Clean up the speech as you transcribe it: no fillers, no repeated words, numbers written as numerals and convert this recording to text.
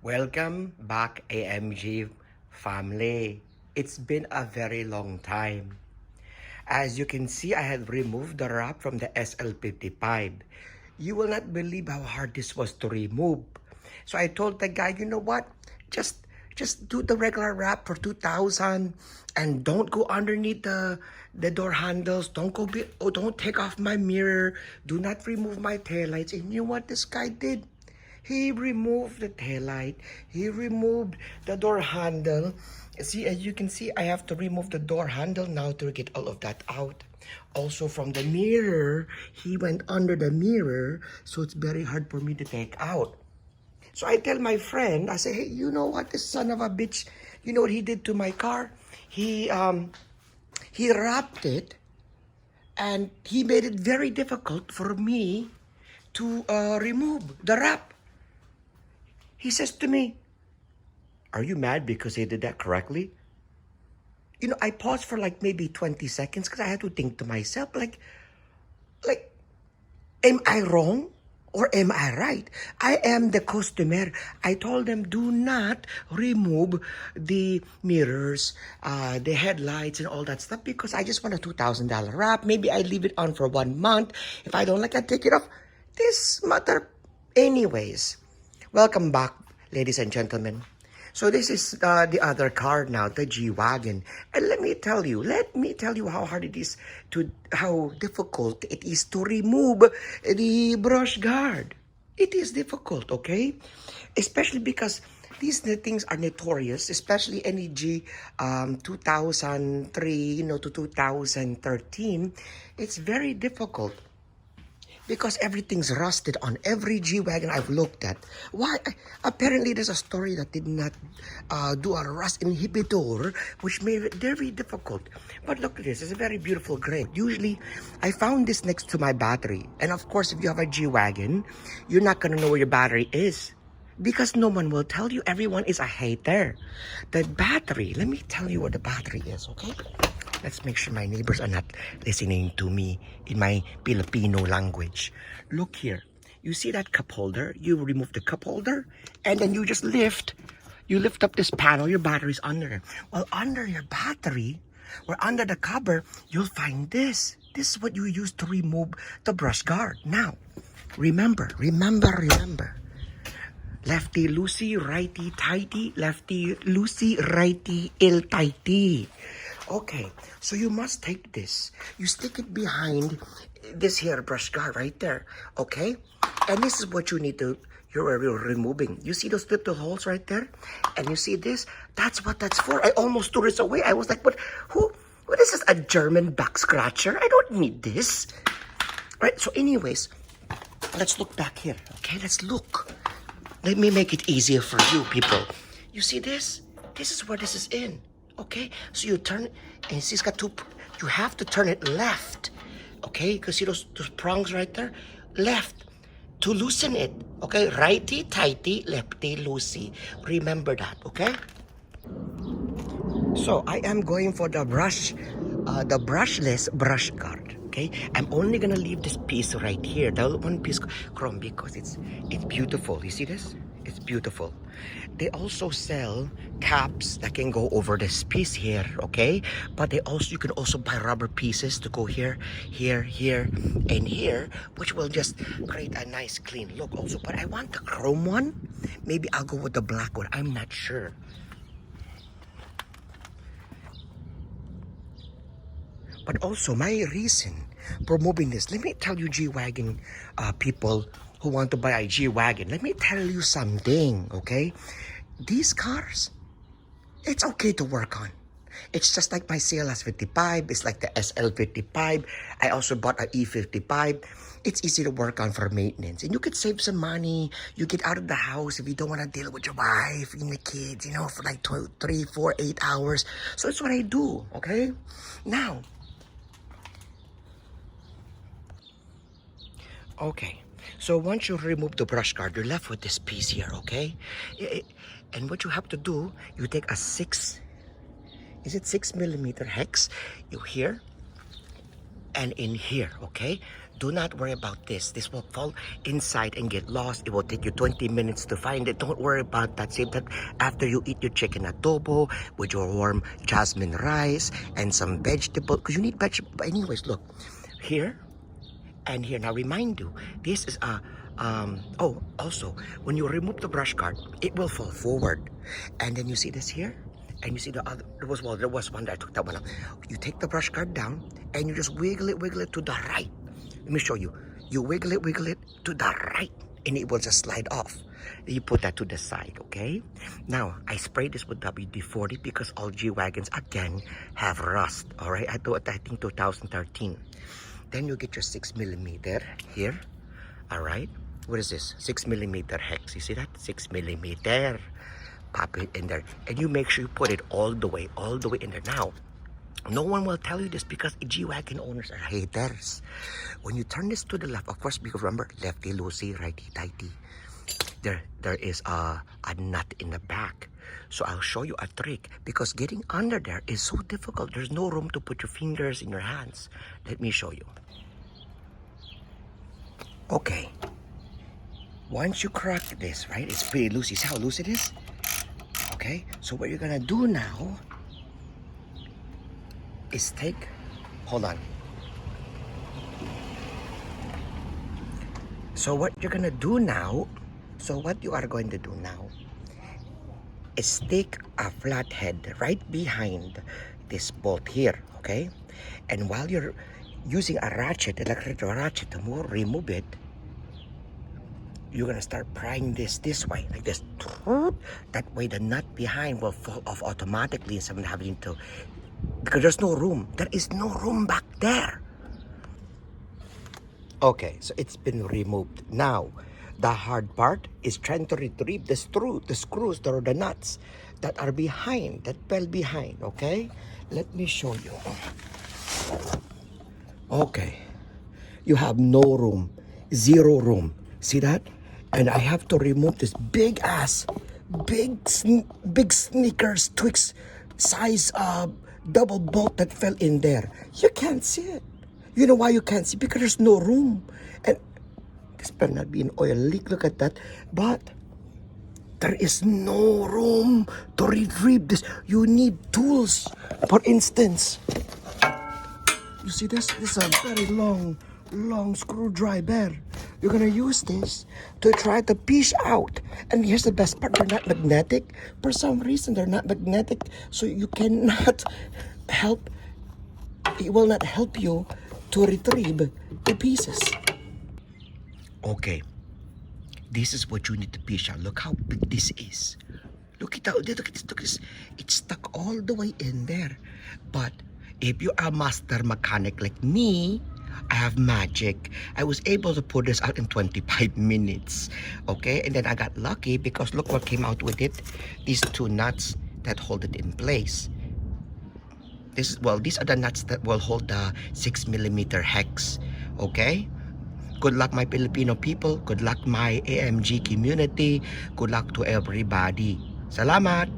Welcome back, AMG family. It's been a very long time. As you can see, I had removed the wrap from the SL55. You will not believe how hard this was to remove. So I told the guy, you know what? Just do the regular wrap for 2,000 and don't go underneath the door handles. Don't take off my mirror. Do not remove my taillights. And you know what this guy did? He removed the taillight. He removed the door handle. See, as you can see, I have to remove the door handle now to get all of that out. Also from the mirror, he went under the mirror, so it's very hard for me to take out. So I tell my friend, I say, hey, you know what, this son of a bitch, you know what he did to my car? He wrapped it, and he made it very difficult for me to remove the wrap. He says to me, are you mad because he did that correctly? You know, I paused for like maybe 20 seconds because I had to think to myself, like, am I wrong or am I right? I am the customer. I told them, do not remove the mirrors, the headlights and all that stuff because I just want a $2,000 wrap. Maybe I leave it on for 1 month. If I don't like it, I take it off. This mother... Anyways, welcome back, ladies and gentlemen. So this is the other car now, the G-Wagon. And let me tell you how hard it is how difficult it is to remove the brush guard. It is difficult, okay? Especially because these things are notorious, especially any G 2003, to 2013. It's very difficult. Because everything's rusted on every G-Wagon I've looked at. Why? Apparently, there's a story that did not do a rust inhibitor, which made it very difficult. But look at this. It's a very beautiful gray. Usually, I found this next to my battery. And of course, if you have a G-Wagon, you're not going to know where your battery is. Because no one will tell you. Everyone is a hater. The battery, let me tell you where the battery is, okay? Let's make sure my neighbors are not listening to me in my Filipino language. Look here. You see that cup holder? You remove the cup holder and then you just lift. You lift up this panel. Your battery's under it. Well, under your battery or under the cover, you'll find this. This is what you use to remove the brush guard. Now, remember. Lefty loosey, righty tighty. Lefty loosey, righty ill tighty. Okay, so you must take this. You stick it behind this here brush guard right there, okay? And this is what you need to, you're removing. You see those little holes right there? And you see this? That's what that's for. I almost threw this away. I was like, what is this, a German back scratcher? I don't need this. Right, so anyways, let's look back here, okay? Let's look. Let me make it easier for you people. You see this? This is where this is in. Okay, so you turn it, and you see it's got two, you have to turn it left, okay, because see those prongs right there? Left, to loosen it, okay? Righty, tighty, lefty, loosey. Remember that, okay? So, I am going for the brushless brush guard, okay? I'm only gonna leave this piece right here, the one piece chrome, because it's beautiful. You see this? It's beautiful. They also sell caps that can go over this piece here, okay? But you can also buy rubber pieces to go here, here, and here, which will just create a nice clean look also. But I want the chrome one. Maybe I'll go with the black one. I'm not sure. But also, my reason for moving this, let me tell you, G-Wagon people who want to buy a G-Wagon, let me tell you something, okay? These cars, it's okay to work on. It's just like my CLS55, it's like the SL55. I also bought an E55. It's easy to work on for maintenance. And you could save some money. You get out of the house if you don't want to deal with your wife and the kids, for like 3, 4, 8 hours. So that's what I do, okay? Now, okay. So once you remove the brush guard, you're left with this piece here, okay? And what you have to do, you take a 6 millimeter hex, you here, and in here, okay? Do not worry about this. This will fall inside and get lost. It will take you 20 minutes to find it. Don't worry about that. Save that after you eat your chicken adobo with your warm jasmine rice and some vegetable. Because you need vegetable. But anyways, look. Here and here. Now remind you, this is a oh, also, when you remove the brush guard, it will fall forward. And then you see this here? And you see the other, there was one that I took that one out. You take the brush guard down and you just wiggle it to the right. Let me show you. You wiggle it to the right and it will just slide off. You put that to the side, okay? Now, I sprayed this with WD-40 because all G-Wagons, again, have rust, all right? I think 2013. Then you get your 6mm here, all right? What is this? 6mm hex. You see that? 6mm. Pop it in there. And you make sure you put it all the way in there. Now, no one will tell you this because G-Wagon owners are haters. When you turn this to the left, of course, because remember, lefty loosey, righty tighty. There is a nut in the back. So I'll show you a trick because getting under there is so difficult. There's no room to put your fingers in your hands. Let me show you. Okay. Once you crack this, right? It's pretty loose. You see how loose it is? Okay. So what you're gonna do now is hold on. So what you are going to do now is take a flathead right behind this bolt here, okay? And while you're using a ratchet, electric ratchet to remove it, you're gonna start prying this way, like this. That way the nut behind will fall off automatically instead of having to, because there's no room. There is no room back there. Okay, so it's been removed. Now, the hard part is trying to retrieve the screws, or the nuts that are behind, that fell behind, okay? Let me show you. Okay, you have no room, zero room. See that? And I have to remove this big Snickers Twix size double bolt that fell in there. You can't see it. You know why you can't see? Because there's no room. And this better not be an oil leak. Look at that. But there is no room to retrieve this. You need tools. For instance, you see this? This is a very long screwdriver. You're gonna use this to try to piece out. And here's the best part, they're not magnetic. For some reason, they're not magnetic. So you cannot help, it will not help you to retrieve the pieces. Okay, this is what you need to piece out. Look how big this is. Look at this. It's stuck all the way in there. But if you're a master mechanic like me, I have magic. I was able to put this out in 25 minutes. Okay, and then I got lucky because look what came out with it. These two nuts that hold it in place. These are the nuts that will hold the 6mm hex. Okay? Good luck, my Filipino people. Good luck, my AMG community. Good luck to everybody. Salamat!